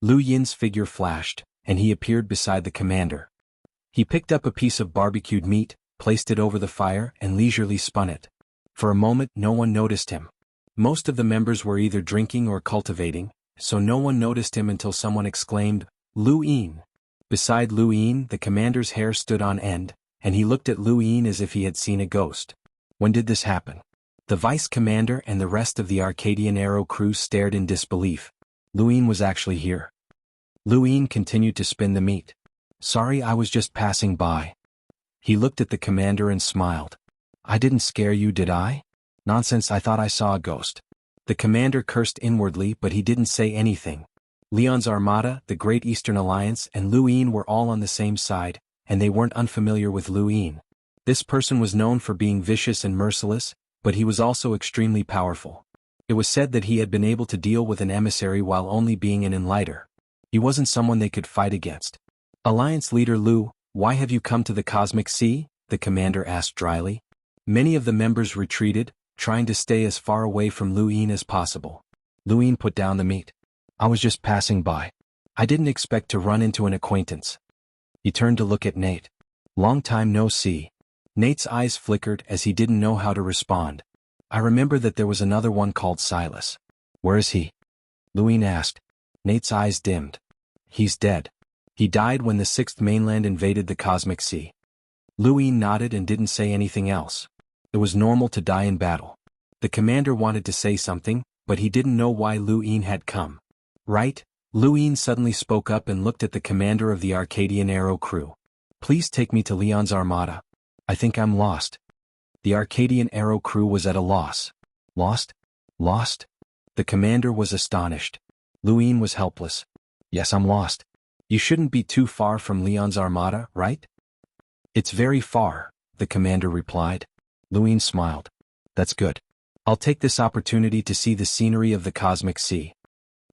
Lu Yin's figure flashed, and he appeared beside the commander. He picked up a piece of barbecued meat, placed it over the fire, and leisurely spun it. For a moment no one noticed him. Most of the members were either drinking or cultivating, so no one noticed him until someone exclaimed, "Lu Yin!" Beside Lu Yin, the commander's hair stood on end, and he looked at Lu Yin as if he had seen a ghost. When did this happen? The vice commander and the rest of the Arcadian Arrow crew stared in disbelief. Lu Yin was actually here. Lu Yin continued to spin the meat. "Sorry, I was just passing by." He looked at the commander and smiled. "I didn't scare you, did I?" "Nonsense, I thought I saw a ghost." The commander cursed inwardly, but he didn't say anything. Leon's Armada, the Great Eastern Alliance, and Lu Yin were all on the same side, and they weren't unfamiliar with Lu Yin. This person was known for being vicious and merciless, but he was also extremely powerful. It was said that he had been able to deal with an emissary while only being an enlighter. He wasn't someone they could fight against. "Alliance leader Lu, why have you come to the Cosmic Sea?" the commander asked dryly. Many of the members retreated, trying to stay as far away from Lu Yin as possible. Lu Yin put down the meat. "I was just passing by. I didn't expect to run into an acquaintance." He turned to look at Nate. "Long time no see." Nate's eyes flickered as he didn't know how to respond. "I remember that there was another one called Silas. Where is he?" Lu Yin asked. Nate's eyes dimmed. "He's dead. He died when the Sixth Mainland invaded the Cosmic Sea." Lu Yin nodded and didn't say anything else. It was normal to die in battle. The commander wanted to say something, but he didn't know why Lu Yin had come. "Right?" Lu Yin suddenly spoke up and looked at the commander of the Arcadian Arrow crew. "Please take me to Leon's Armada. I think I'm lost." The Arcadian Arrow crew was at a loss. "Lost? Lost?" The commander was astonished. Lu Yin was helpless. "Yes, I'm lost. You shouldn't be too far from Leon's Armada, right?" "It's very far," the commander replied. Lu Yin smiled. "That's good. I'll take this opportunity to see the scenery of the Cosmic Sea."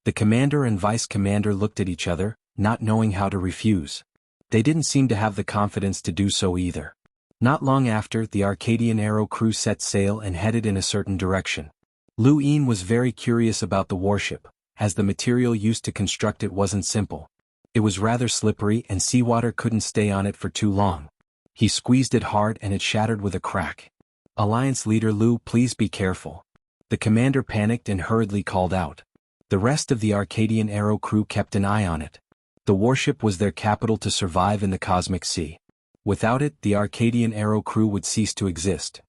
The commander and vice commander looked at each other, not knowing how to refuse. They didn't seem to have the confidence to do so either. Not long after, the Arcadian Arrow crew set sail and headed in a certain direction. Lu Yin was very curious about the warship, as the material used to construct it wasn't simple. It was rather slippery and seawater couldn't stay on it for too long. He squeezed it hard and it shattered with a crack. "Alliance leader Lu, please be careful." The commander panicked and hurriedly called out. The rest of the Arcadian Arrow crew kept an eye on it. The warship was their capital to survive in the Cosmic Sea. Without it, the Arcadian Arrow crew would cease to exist.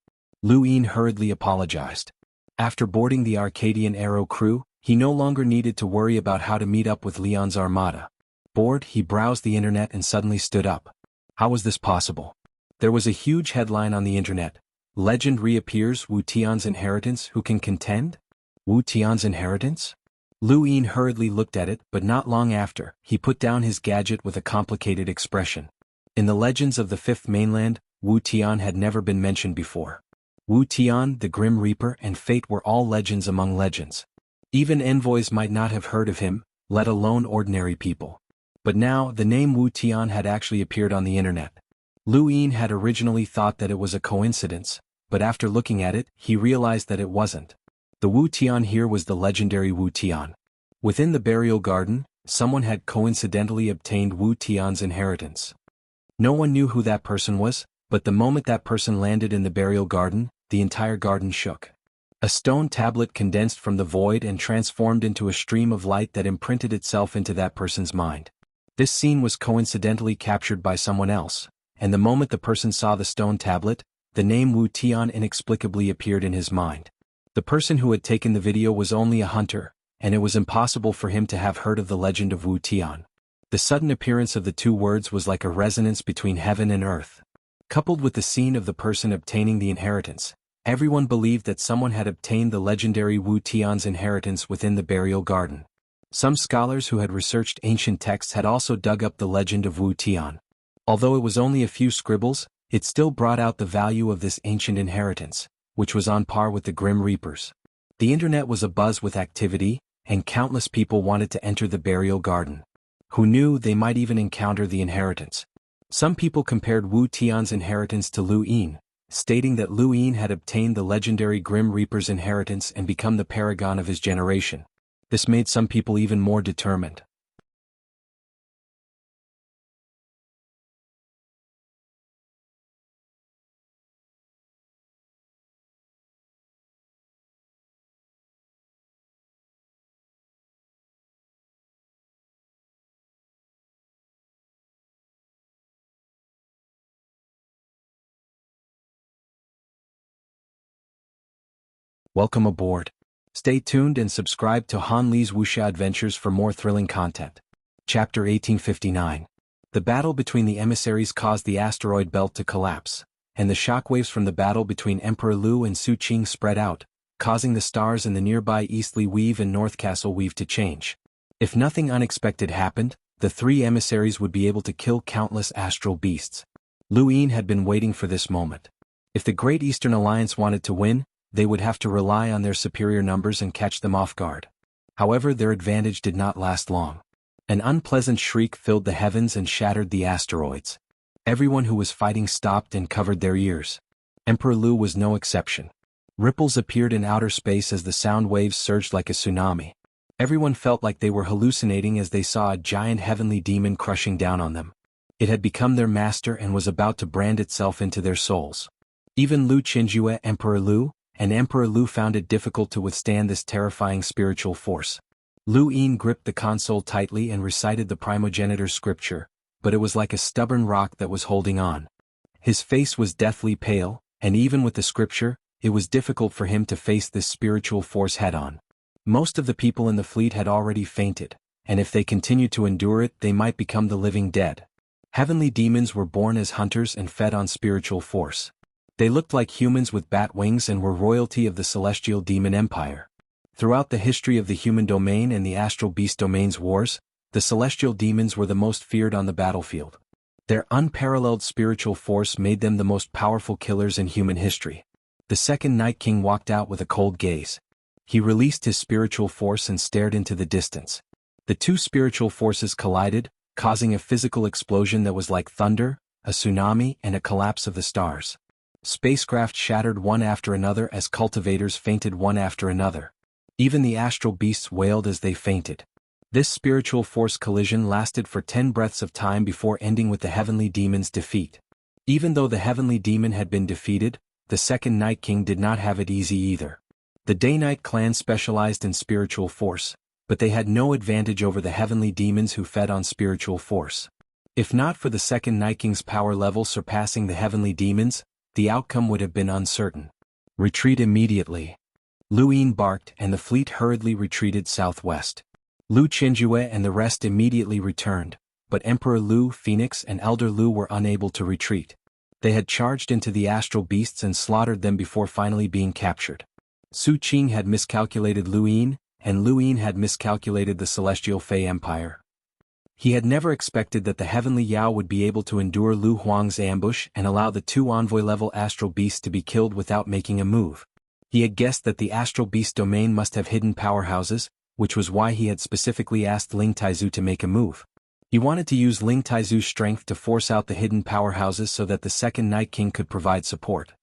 Lu Yin hurriedly apologized. After boarding the Arcadian Arrow crew, he no longer needed to worry about how to meet up with Leon's Armada. Bored, he browsed the internet and suddenly stood up. How was this possible? There was a huge headline on the internet. "Legend reappears, Wu Tian's inheritance, who can contend?" Wu Tian's inheritance? Lu Yin hurriedly looked at it, but not long after, he put down his gadget with a complicated expression. In the legends of the Fifth Mainland, Wu Tian had never been mentioned before. Wu Tian, the Grim Reaper, and Fate were all legends among legends. Even envoys might not have heard of him, let alone ordinary people. But now, the name Wu Tian had actually appeared on the internet. Lu Yin had originally thought that it was a coincidence, but after looking at it, he realized that it wasn't. The Wu Tian here was the legendary Wu Tian. Within the burial garden, someone had coincidentally obtained Wu Tian's inheritance. No one knew who that person was, but the moment that person landed in the burial garden, the entire garden shook. A stone tablet condensed from the void and transformed into a stream of light that imprinted itself into that person's mind. This scene was coincidentally captured by someone else, and the moment the person saw the stone tablet, the name Wu Tian inexplicably appeared in his mind. The person who had taken the video was only a hunter, and it was impossible for him to have heard of the legend of Wu Tian. The sudden appearance of the two words was like a resonance between heaven and earth. Coupled with the scene of the person obtaining the inheritance, everyone believed that someone had obtained the legendary Wu Tian's inheritance within the burial garden. Some scholars who had researched ancient texts had also dug up the legend of Wu Tian. Although it was only a few scribbles, it still brought out the value of this ancient inheritance, which was on par with the Grim Reapers. The internet was abuzz with activity, and countless people wanted to enter the burial garden. Who knew they might even encounter the inheritance? Some people compared Wu Tian's inheritance to Lu Yin, stating that Lu Yin had obtained the legendary Grim Reaper's inheritance and become the paragon of his generation. This made some people even more determined. Welcome aboard. Stay tuned and subscribe to Han Li's Wuxia Adventures for more thrilling content. Chapter 1859. The battle between the emissaries caused the asteroid belt to collapse, and the shockwaves from the battle between Emperor Lu and Su Qing spread out, causing the stars in the nearby Eastly Weave and North Castle Weave to change. If nothing unexpected happened, the three emissaries would be able to kill countless astral beasts. Lu Yin had been waiting for this moment. If the Great Eastern Alliance wanted to win, they would have to rely on their superior numbers and catch them off guard. However, their advantage did not last long. An unpleasant shriek filled the heavens and shattered the asteroids. Everyone who was fighting stopped and covered their ears. Emperor Lu was no exception. Ripples appeared in outer space as the sound waves surged like a tsunami. Everyone felt like they were hallucinating as they saw a giant heavenly demon crushing down on them. It had become their master and was about to brand itself into their souls. Even Lu Qinjue, Emperor Lu found it difficult to withstand this terrifying spiritual force. Lu Yin gripped the console tightly and recited the primogenitor's scripture, but it was like a stubborn rock that was holding on. His face was deathly pale, and even with the scripture, it was difficult for him to face this spiritual force head-on. Most of the people in the fleet had already fainted, and if they continued to endure it, they might become the living dead. Heavenly demons were born as hunters and fed on spiritual force. They looked like humans with bat wings and were royalty of the celestial demon empire. Throughout the history of the human domain and the astral beast domain's wars, the celestial demons were the most feared on the battlefield. Their unparalleled spiritual force made them the most powerful killers in human history. The second Night King walked out with a cold gaze. He released his spiritual force and stared into the distance. The two spiritual forces collided, causing a physical explosion that was like thunder, a tsunami, and a collapse of the stars. Spacecraft shattered one after another as cultivators fainted one after another. Even the astral beasts wailed as they fainted. This spiritual force collision lasted for 10 breaths of time before ending with the heavenly demon's defeat. Even though the heavenly demon had been defeated, the second Night King did not have it easy either. The Day-Night clan specialized in spiritual force, but they had no advantage over the heavenly demons who fed on spiritual force. If not for the second Night King's power level surpassing the heavenly demons, the outcome would have been uncertain. Retreat immediately. Lu Yin barked and the fleet hurriedly retreated southwest. Lu Qinjue and the rest immediately returned, but Emperor Lu, Phoenix and Elder Lu were unable to retreat. They had charged into the astral beasts and slaughtered them before finally being captured. Su Qing had miscalculated Lu Yin, and Lu Yin had miscalculated the celestial Fei Empire. He had never expected that the heavenly Yao would be able to endure Lu Huang's ambush and allow the two envoy-level astral beasts to be killed without making a move. He had guessed that the astral beast domain must have hidden powerhouses, which was why he had specifically asked Ling Taizu to make a move. He wanted to use Ling Taizu's strength to force out the hidden powerhouses so that the second Night King could provide support.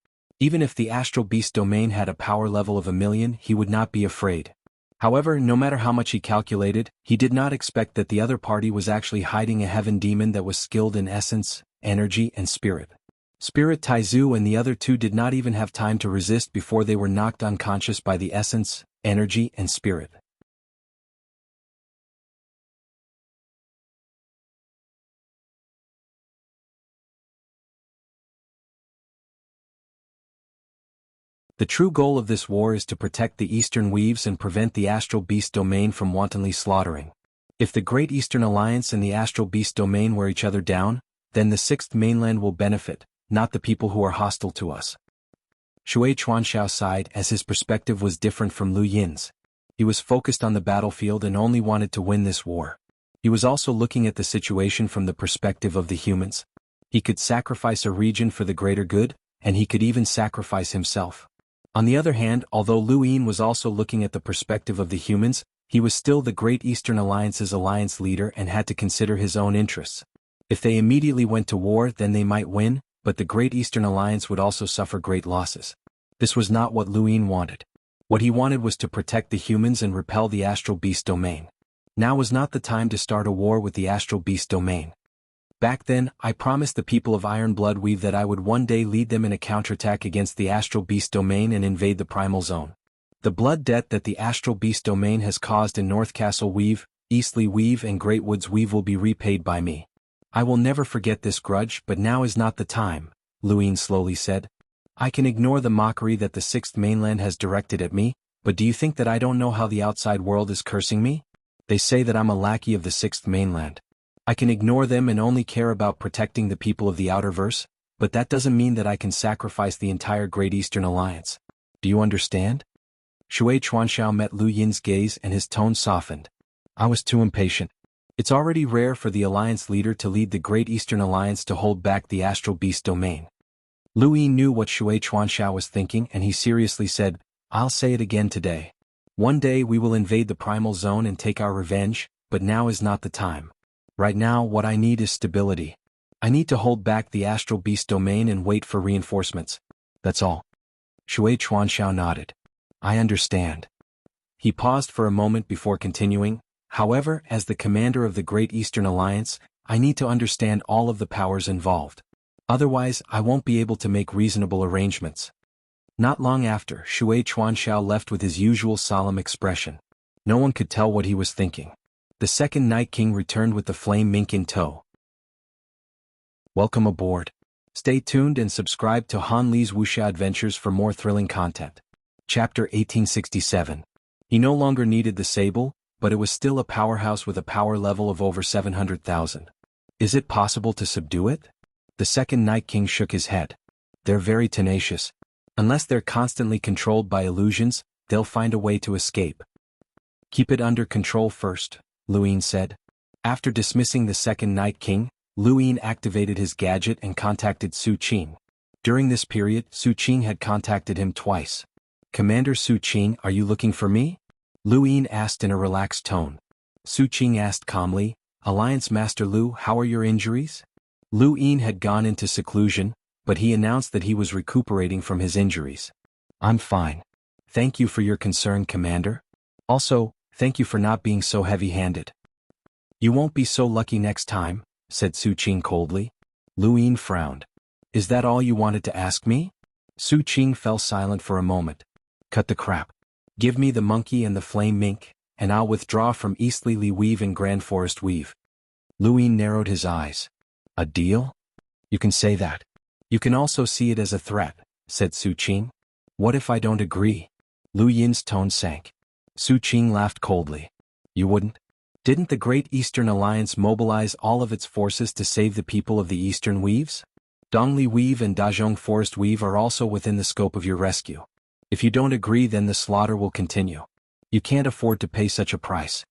Even if the astral beast domain had a power level of 1,000,000, he would not be afraid. However, no matter how much he calculated, he did not expect that the other party was actually hiding a heaven demon that was skilled in essence, energy and spirit. Spirit Taizu and the other two did not even have time to resist before they were knocked unconscious by the essence, energy and spirit. The true goal of this war is to protect the Eastern Weaves and prevent the Astral Beast domain from wantonly slaughtering. If the Great Eastern Alliance and the Astral Beast domain wear each other down, then the Sixth Mainland will benefit, not the people who are hostile to us. Shui Chuanxiao sighed as his perspective was different from Lu Yin's. He was focused on the battlefield and only wanted to win this war. He was also looking at the situation from the perspective of the humans. He could sacrifice a region for the greater good, and he could even sacrifice himself. On the other hand, although Lu Yin was also looking at the perspective of the humans, he was still the Great Eastern Alliance's alliance leader and had to consider his own interests. If they immediately went to war, then they might win, but the Great Eastern Alliance would also suffer great losses. This was not what Lu Yin wanted. What he wanted was to protect the humans and repel the Astral Beast domain. Now was not the time to start a war with the Astral Beast domain. Back then, I promised the people of Iron Blood Weave that I would one day lead them in a counterattack against the Astral Beast domain and invade the Primal Zone. The blood debt that the Astral Beast domain has caused in North Castle Weave, Eastly Weave and Great Woods Weave will be repaid by me. I will never forget this grudge, but now is not the time, Lu Yin slowly said. I can ignore the mockery that the sixth mainland has directed at me, but do you think that I don't know how the outside world is cursing me? They say that I'm a lackey of the sixth mainland. I can ignore them and only care about protecting the people of the outerverse, but that doesn't mean that I can sacrifice the entire Great Eastern Alliance. Do you understand? Shui Chuanxiao met Lu Yin's gaze and his tone softened. I was too impatient. It's already rare for the Alliance leader to lead the Great Eastern Alliance to hold back the Astral Beast domain. Lu Yin knew what Shui Chuanxiao was thinking and he seriously said, I'll say it again today. One day we will invade the Primal Zone and take our revenge, but now is not the time. Right now what I need is stability. I need to hold back the Astral Beast domain and wait for reinforcements. That's all. Shui Chuanxiao nodded. I understand. He paused for a moment before continuing, however, as the commander of the Great Eastern Alliance, I need to understand all of the powers involved. Otherwise, I won't be able to make reasonable arrangements. Not long after, Shui Chuanxiao left with his usual solemn expression. No one could tell what he was thinking. The second Night King returned with the flame mink in tow. Welcome aboard. Stay tuned and subscribe to Han Li's Wuxia Adventures for more thrilling content. Chapter 1867. He no longer needed the sable, but it was still a powerhouse with a power level of over 700,000. Is it possible to subdue it? The second Night King shook his head. They're very tenacious. Unless they're constantly controlled by illusions, they'll find a way to escape. Keep it under control first, Lu Yin said. After dismissing the second Night King, Lu Yin activated his gadget and contacted Su Qing. During this period, Su Qing had contacted him twice. Commander Su Qing, are you looking for me? Lu Yin asked in a relaxed tone. Su Qing asked calmly, Alliance Master Lu, how are your injuries? Lu Yin had gone into seclusion, but he announced that he was recuperating from his injuries. I'm fine. Thank you for your concern, Commander. Also, thank you for not being so heavy-handed. You won't be so lucky next time, said Su Qing coldly. Lu Yin frowned. Is that all you wanted to ask me? Su Qing fell silent for a moment. Cut the crap. Give me the monkey and the flame mink, and I'll withdraw from Eastleigh Weave and Grand Forest Weave. Lu Yin narrowed his eyes. A deal? You can say that. You can also see it as a threat, said Su Qing. What if I don't agree? Lu Yin's tone sank. Su Qing laughed coldly. You wouldn't? Didn't the Great Eastern Alliance mobilize all of its forces to save the people of the Eastern Weaves? Dongli Weave and Dazhong Forest Weave are also within the scope of your rescue. If you don't agree, then the slaughter will continue. You can't afford to pay such a price.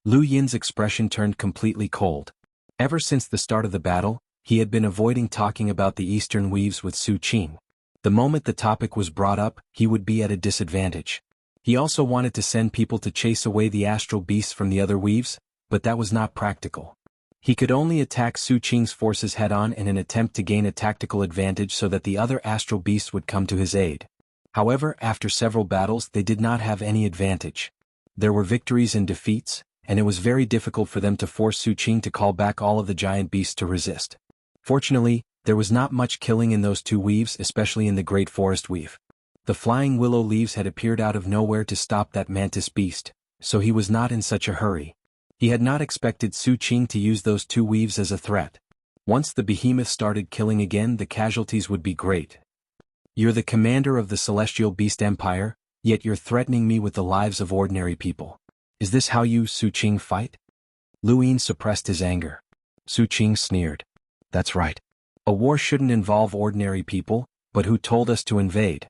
Lu Yin's expression turned completely cold. Ever since the start of the battle, he had been avoiding talking about the Eastern Weaves with Su Qing. The moment the topic was brought up, he would be at a disadvantage. He also wanted to send people to chase away the astral beasts from the other weaves, but that was not practical. He could only attack Su Qing's forces head-on in an attempt to gain a tactical advantage so that the other astral beasts would come to his aid. However, after several battles, they did not have any advantage. There were victories and defeats, and it was very difficult for them to force Su Qing to call back all of the giant beasts to resist. Fortunately, there was not much killing in those two weaves, especially in the Great Forest Weave. The flying willow leaves had appeared out of nowhere to stop that mantis beast, so he was not in such a hurry. He had not expected Su Qing to use those two weaves as a threat. Once the behemoth started killing again, the casualties would be great. You're the commander of the Celestial Beast Empire, yet you're threatening me with the lives of ordinary people. Is this how you, Su Qing, fight? Lu Yin suppressed his anger. Su Qing sneered. That's right. A war shouldn't involve ordinary people, but who told us to invade?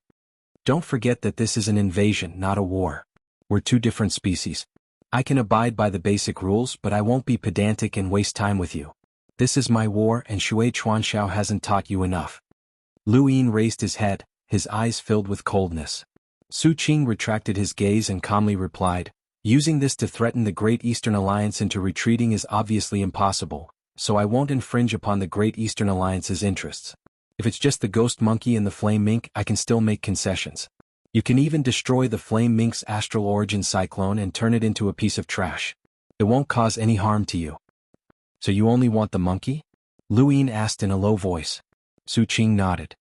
Don't forget that this is an invasion, not a war. We're two different species. I can abide by the basic rules, but I won't be pedantic and waste time with you. This is my war, and Shui Chuanxiao hasn't taught you enough. Lu Yin raised his head, his eyes filled with coldness. Su Qing retracted his gaze and calmly replied, using this to threaten the Great Eastern Alliance into retreating is obviously impossible, so I won't infringe upon the Great Eastern Alliance's interests. If it's just the ghost monkey and the flame mink, I can still make concessions. You can even destroy the flame mink's astral origin cyclone and turn it into a piece of trash. It won't cause any harm to you. So you only want the monkey? Lu Yin asked in a low voice. Su Qing nodded.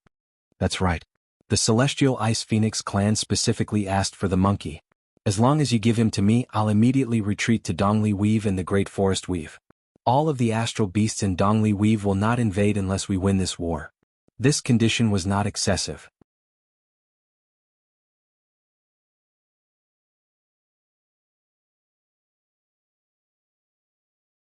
That's right. The Celestial Ice Phoenix clan specifically asked for the monkey. As long as you give him to me, I'll immediately retreat to Dongli Weave and the Great Forest Weave. All of the astral beasts in Dongli Weave will not invade unless we win this war. This condition was not excessive,